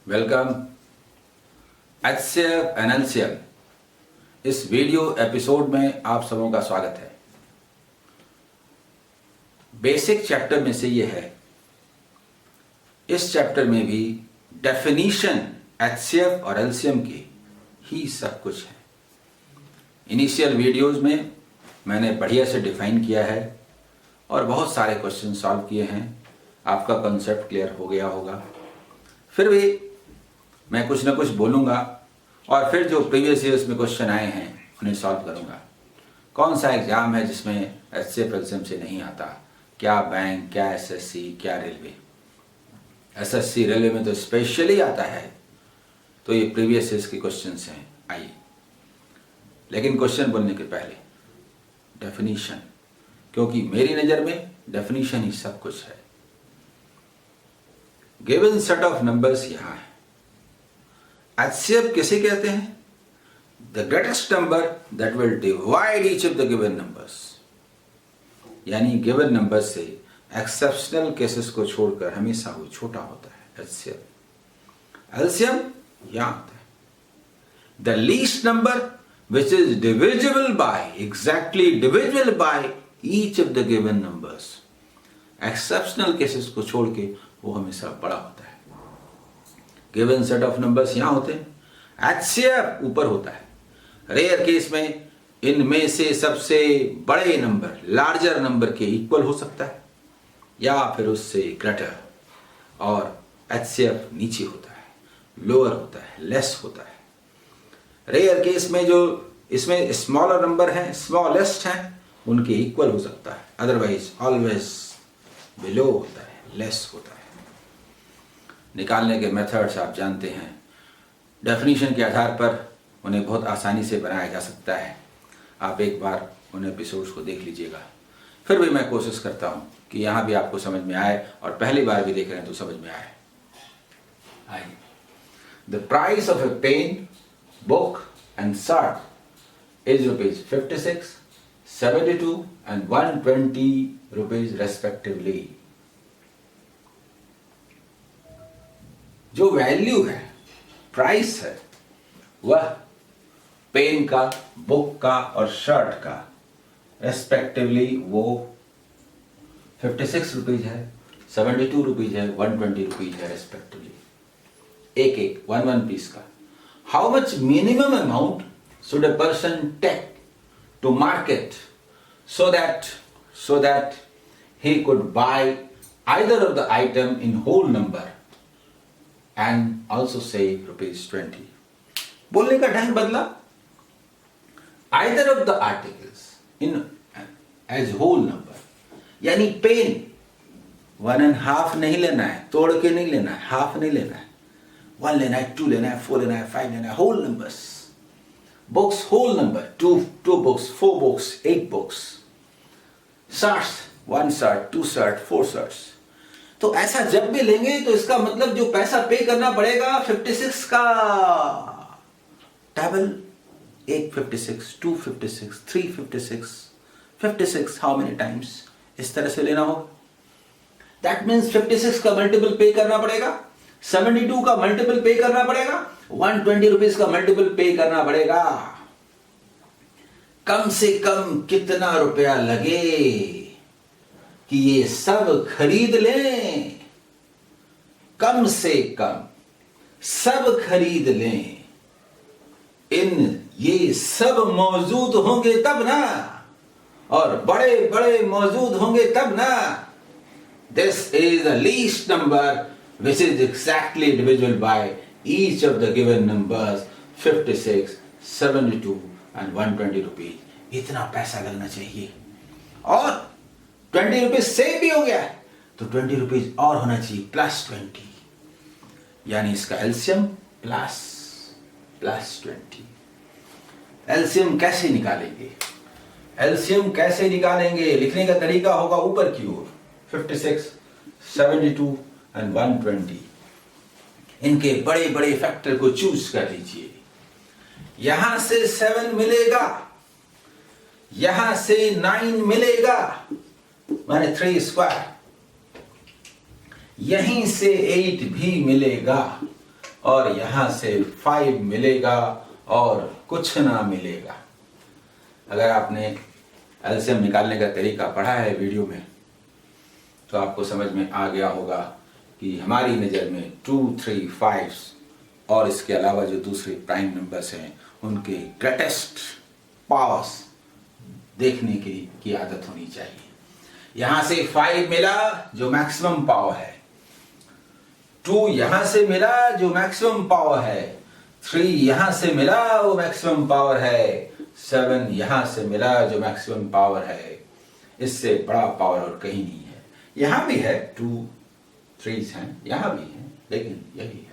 Welcome. HCF and LCM इस video episode में आप सबों का स्वागत है। बेसिक चैप्टर में से ये है। इस चैप्टर में भी डेफिनीशन HCF और LCM की ही सब कुछ है। इनिशियल वीडियोस में मैंने बढ़िया से डिफाइन किया है और बहुत सारे क्वेश्चन सॉल्व किए हैं। आपका कॉन्सेप्ट क्लियर हो गया होगा। फिर भी मैं कुछ ना कुछ बोलूँगा और फिर जो प्रीवियस ईयर्स में क्वेश्चन आए हैं उन्हें सॉल्व करूँगा। कौन सा एग्ज़ाम है जिसमें HCF LCM से नहीं आता? क्या बैंक, क्या SSC, क्या रेलवे? SSC रेलवे में तो स्पेशली आता है। तो ये प्रीवियस ईयर्स के क्वेश्चंस हैं। आइए, लेकिन क्वेश्चन बोलने के पहले डेफिनीशन, क्योंकि मेरी नज़र में डेफिनीशन ही सब कुछ है। गिवन सेट ऑफ नंबर्स यहाँ है। HCF किसे कहते हैं? The greatest number that will divide each of the given numbers. यानी गिवन नंबर से एक्सेप्शनल केसेस को छोड़कर हमेशा वो छोटा होता है। HCF LCM यहाँ आता है। The least number which is divisible by, exactly divisible by each of the given numbers. Exceptional cases को छोड़ के वो हमेशा बड़ा होता है। गिवन सेट ऑफ नंबर्स यहाँ होते हैं। HCF ऊपर होता है। रेयर केस में इनमें से सबसे बड़े नंबर, लार्जर नंबर के इक्वल हो सकता है या फिर उससे ग्रेटर, और HCF नीचे होता है, लोअर होता है, लेस होता है। रेयर केस में जो इसमें स्मॉलर नंबर हैं, स्मॉलेस्ट हैं, उनके इक्वल हो सकता है। अदरवाइज ऑलवेज बिलो होता है, लेस होता है। निकालने के मेथड्स आप जानते हैं। डेफिनीशन के आधार पर उन्हें बहुत आसानी से बनाया जा सकता है। आप एक बार उन एपिसोड्स को देख लीजिएगा। फिर भी मैं कोशिश करता हूँ कि यहाँ भी आपको समझ में आए, और पहली बार भी देख रहे हैं तो समझ में आए। आइए, the price of a pen, book and shirt is ₹56, ₹72 and ₹120 respectively. जो वैल्यू है, प्राइस है, वह पेन का, बुक का और शर्ट का रेस्पेक्टिवली वो ₹56 है, ₹72 है, ₹120 है रेस्पेक्टिवली। एक वन पीस का। How much minimum amount should a person take to market so that he could buy either of the item in whole number and also save ₹20? बोलने का ढंग बदला। Either of the articles in as whole number, यानी pen 1.5 नहीं लेना है, तोड़ के नहीं लेना है, हाफ नहीं लेना है, 1 लेना है, 2 लेना है, 4 लेना है, 5 लेना है, whole numbers. Books whole number, 2 books, 4 books, 8 books. Shirts, 1 shirt, 2 shirt, 4 shirts. तो ऐसा जब भी लेंगे तो इसका मतलब जो पैसा पे करना पड़ेगा 56 का डबल, 856, 256, 356, 56, हाउ मेनी टाइम्स, इस तरह से लेना होगा। दैट मीन्स 56 का मल्टीपल पे करना पड़ेगा, 72 का मल्टीपल पे करना पड़ेगा, ₹120 का मल्टीपल पे करना पड़ेगा। कम से कम कितना रुपया लगे कि ये सब खरीद लें? कम से कम सब खरीद लें। ये सब मौजूद होंगे तब ना, और बड़े बड़े मौजूद होंगे तब ना। This is the least number which is exactly divisible by each of the given numbers, 56, 72 and ₹120। इतना पैसा लगना चाहिए, और ₹20 सेव भी हो गया है तो ₹20 और होना चाहिए, +20, यानी इसका LCM +20। LCM कैसे निकालेंगे? LCM कैसे निकालेंगे? लिखने का तरीका होगा ऊपर की ओर, 56, 72 and 120। इनके बड़े बड़े फैक्टर को चूज कर लीजिए। यहां से 7 मिलेगा, यहां से 9 मिलेगा, माने 3 स्क्वायर। यहीं से 8 भी मिलेगा, और यहां से 5 मिलेगा और कुछ ना मिलेगा। अगर आपने एलसीएम निकालने का तरीका पढ़ा है वीडियो में तो आपको समझ में आ गया होगा कि हमारी नज़र में 2, 3, 5 और इसके अलावा जो दूसरे प्राइम नंबर्स हैं उनके ग्रेटेस्ट पावर्स देखने की आदत होनी चाहिए। यहां से 5 मिला जो मैक्सिमम पावर है, 2 यहां से मिला जो मैक्सिमम पावर है, 3 यहां से मिला वो मैक्सिमम पावर है, 7 यहां से मिला जो मैक्सिमम पावर है। इससे बड़ा पावर और कहीं नहीं है। यहां भी है 2, 3 हैं, यहां भी है, लेकिन यही है,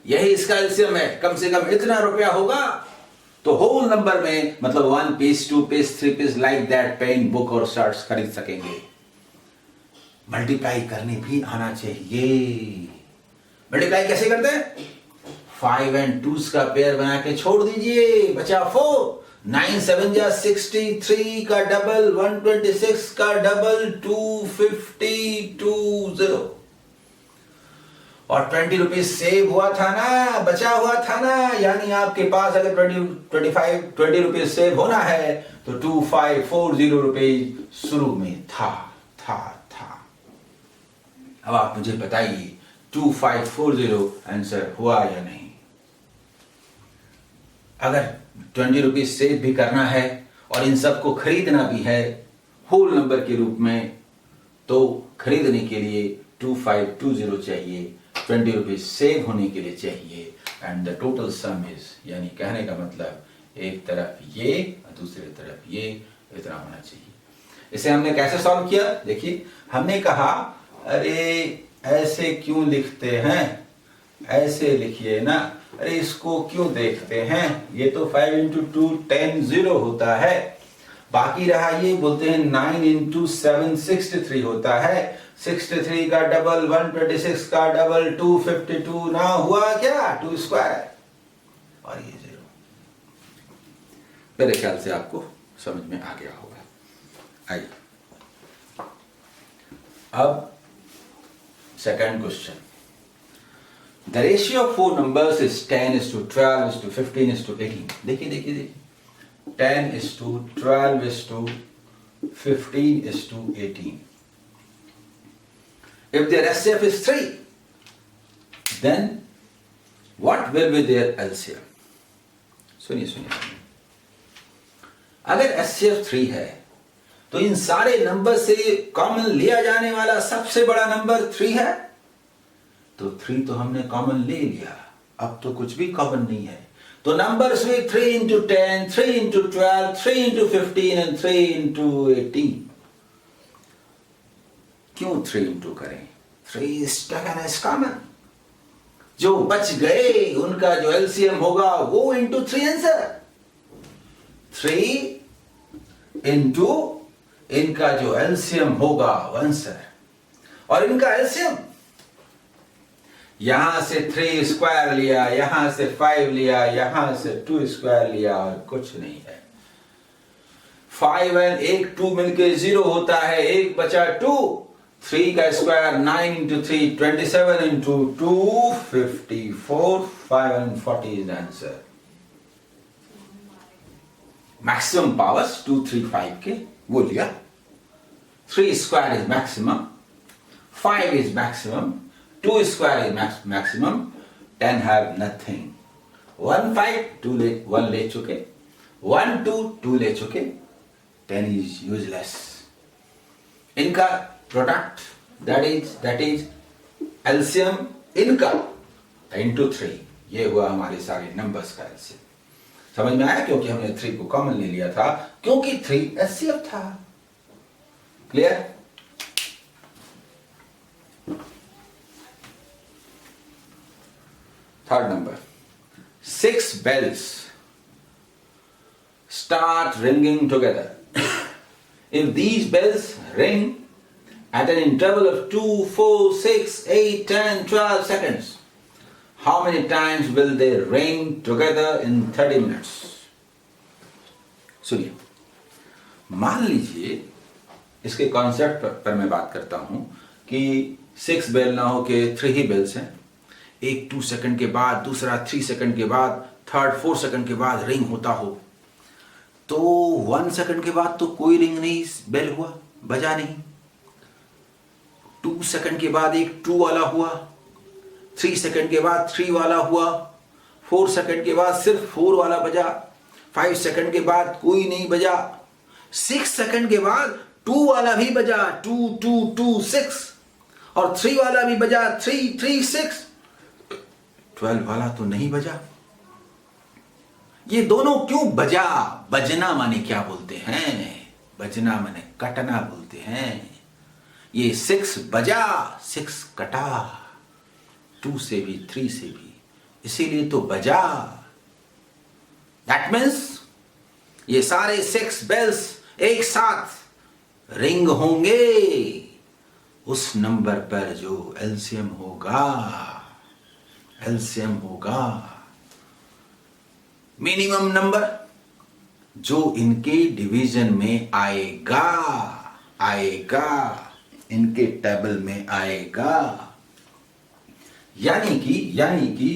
यही इसका एलसीएम है। कम से कम इतना रुपया होगा तो होल नंबर में मतलब 1 piece, 2 piece, 3 piece like that pen, book और शर्ट्स खरीद सकेंगे। मल्टीप्लाई करने भी आना चाहिए। मल्टीप्लाई कैसे करते हैं? 5 and 2 का पेयर बना के छोड़ दीजिए, बचा 4। 9 7 जा 63 का डबल, 126 का डबल, 250, 20 और 20 रुपीज सेव हुआ था ना, बचा हुआ था ना। यानी आपके पास अगर 20 रुपीज सेव होना है तो 2540 रुपीज शुरू में था। अब आप मुझे बताइए 2540 आंसर हुआ या नहीं? अगर 20 रुपीज सेव भी करना है और इन सब को खरीदना भी है होल नंबर के रूप में, तो खरीदने के लिए 2520 चाहिए, 20 रुपीज सेव होने के लिए चाहिए, and the total sum is, यानी कहने का मतलब एक तरफ ये और दूसरी तरफ ये, इतना होना चाहिए। इसे हमने कैसे सॉल्व किया? देखिए, हमने कहा अरे ऐसे क्यों लिखते हैं, ऐसे लिखिए ना। अरे इसको क्यों देखते हैं, ये तो 5 into 2 10 0 होता है। बाकी रहा ये बोलते हैं 9 into 7 63 होता है। 63 का डबल, 126 का डबल, 252 ना हुआ क्या? 2 स्क्वायर और ये 0। मेरे ख्याल से आपको समझ में आ गया होगा। आइए अब second question. The ratio of 4 numbers is 10:12:15:18। देखिए 10:12:15:18। If their SCF is 3, then what will be their LCM? सुनिए। अगर SCF 3 है तो इन सारे नंबर से कॉमन लिया जाने वाला सबसे बड़ा नंबर 3 है। तो 3 तो हमने कॉमन ले लिया, अब तो कुछ भी कॉमन नहीं है। तो नंबर्स में 3 into 10, 3 into 12, 3 into 15 and 3 into 18। क्यों 3 into करें? 3 is taken as common। जो बच गए उनका जो एलसीएम होगा वो into 3 आंसर। 3 into इनका जो एलसीएम होगा आंसर, और इनका एलसीएम यहां से 3 स्क्वायर लिया, यहां से 5 लिया, यहां से 2 स्क्वायर लिया और कुछ नहीं है। 5 और 1 2 मिलके 0 होता है, 1 बचा 2। 3 का square 9 into 3 27 into 2 54, 5 and 40 is the answer। Maximum powers 2 3 5 के वो लिया। 3 square is maximum, 5 is maximum, 2 square is maximum, 10 have nothing। 1 5 2 ले 1 ले चुके, 1 2 2 ले चुके, 10 is useless। इनका प्रोडक्ट that is LCM इनका into 3, ये हुआ हमारे सारे नंबर्स का LCM। समझ में आया? क्योंकि हमने 3 को कॉमन ले लिया था, क्योंकि 3 SCF था। Clear? Third number, 6 bells start ringing together. If these bells ring at an interval of 2, 4, 6, 8, 10, 12 seconds, how many times will they ring together in 30 minutes? सुनिए, मान लीजिए इसके कॉन्सेप्ट पर मैं बात करता हूं कि 6 बेल ना हो के 3 ही बेल्स हैं। एक 2 सेकंड के बाद, दूसरा 3 सेकंड के बाद, थर्ड 4 सेकंड के बाद रिंग होता हो, तो 1 सेकंड के बाद तो कोई रिंग नहीं, बेल हुआ, बजा नहीं। 2 सेकंड के बाद एक 2 वाला हुआ, 3 सेकंड के बाद 3 वाला हुआ, 4 सेकंड के बाद सिर्फ 4 वाला बजा, 5 सेकंड के बाद कोई नहीं बजा, 6 सेकंड के बाद 2 वाला भी बजा, 2 2 2 6, और 3 वाला भी बजा, 3 3 6, 12 वाला तो नहीं बजा। ये दोनों क्यों बजा? बजना माने क्या बोलते हैं? बजना माने कटना बोलते हैं। ये 6 बजा, 6 कटा, 2 से भी 3 से भी, इसीलिए तो बजा। दैट मीन्स ये सारे 6 बेल्स एक साथ रिंग होंगे उस नंबर पर जो एलसीएम होगा, एलसीएम होगा मिनिमम नंबर जो इनके डिवीजन में आएगा, आएगा, इनके टेबल में आएगा। यानी कि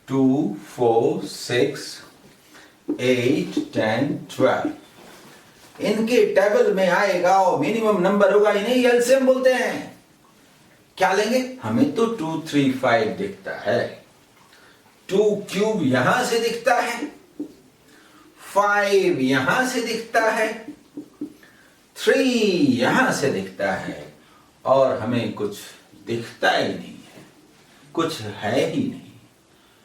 2 4 6 8 10 12 इनके टेबल में आएगा और मिनिमम नंबर होगा, इन्हें एलसीएम बोलते हैं। क्या लेंगे? हमें तो 2 3 5 दिखता है, 2 क्यूब यहां से दिखता है, 5 यहां से दिखता है, 3 यहां से दिखता है, और हमें कुछ दिखता ही नहीं है, कुछ है ही नहीं।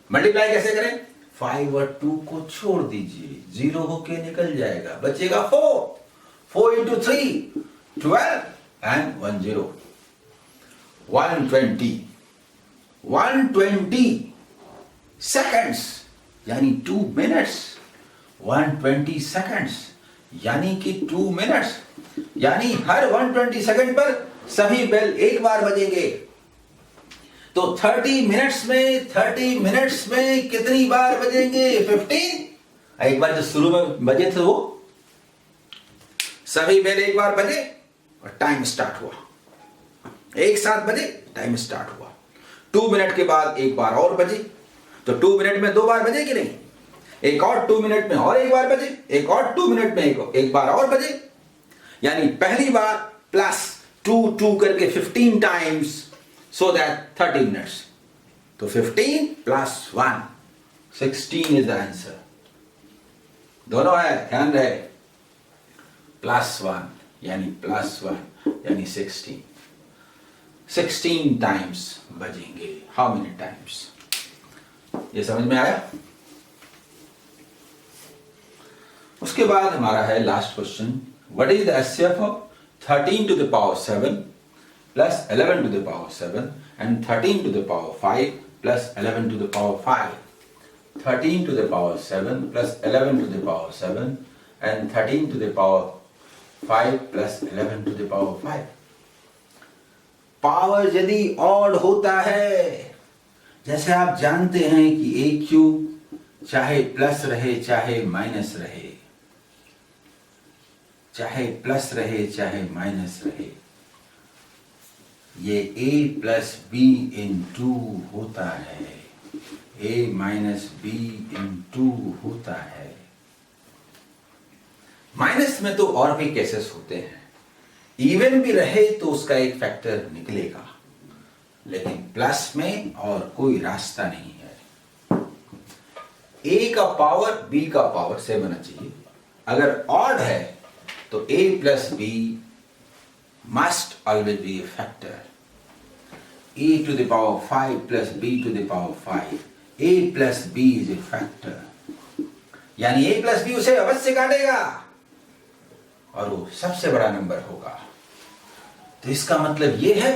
मल्टीप्लाई कैसे करें? 5 और 2 को छोड़ दीजिए, 0 होके निकल जाएगा, बचेगा 4, 4 into 3 12 and 1 0 120 seconds यानी 2 minutes, 120 seconds यानी कि 2 minutes, यानी हर 120 सेकंड पर सभी बेल एक बार बजेंगे। तो 30 मिनट्स में कितनी बार बजेंगे? 15। एक बार जो शुरू में बजे थे वो सभी बेल एक बार बजे और टाइम स्टार्ट हुआ, एक साथ बजे, टाइम स्टार्ट हुआ। 2 मिनट के बाद एक बार और बजे, तो 2 मिनट में 2 बार बजे कि नहीं? एक और 2 मिनट में और एक बार बजे, एक और 2 मिनट में एक बार और बजे, यानी पहली बार प्लस 2 2 करके 15 टाइम्स, so that 30 minutes. तो 15 plus 1 16 is the answer. दोनों है, ध्यान रहे, प्लस 1 यानी 16 टाइम्स बजेंगे। How many times? ये समझ में आया? उसके बाद हमारा है last question, what is the HCF of 13 to the power 7 plus 11 to the power 7 and 13 to the power 5 plus 11 to the power 5. 13 to the power 7 plus 11 to the power 7 and 13 to the power 5 plus 11 to the power 5. Power यदि odd होता है, जैसे आप जानते हैं कि ए cube चाहे plus रहे चाहे माइनस रहे, चाहे प्लस रहे चाहे माइनस रहे, ये a प्लस बी इंटू होता है, a माइनस बी इंटू होता है। माइनस में तो और भी केसेस होते हैं, इवन भी रहे तो उसका एक फैक्टर निकलेगा, लेकिन प्लस में और कोई रास्ता नहीं है। a का पावर b का पावर से बना चाहिए। अगर ऑड है तो a plus B must always be a factor. A to the power 5 plus b to the power 5. A plus b is a factor. यानी a plus b उसे अवश्य काटेगा और वो सबसे बड़ा नंबर होगा। तो इसका मतलब ये है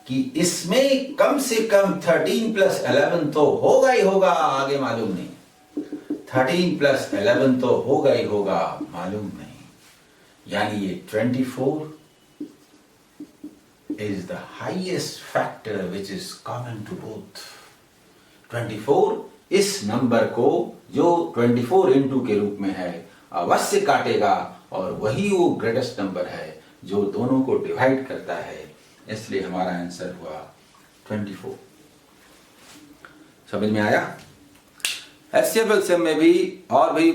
कि इसमें कम से कम 13 plus 11 तो होगा ही होगा, आगे मालूम नहीं। 13 plus 11 तो होगा ही होगा, मालूम नहीं। यानी ये 24 is the highest factor which is common to both. 24 इस नंबर को जो 24 into के रूप में है अवश्य काटेगा, और वही वो ग्रेटेस्ट नंबर है जो दोनों को डिवाइड करता है। इसलिए हमारा आंसर हुआ 24। समझ में आया? HCF LCM में भी और भी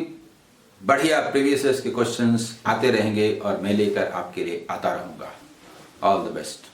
बढ़िया प्रीवियस ईयर्स के क्वेश्चंस आते रहेंगे और मैं लेकर आपके लिए आता रहूंगा। All the best.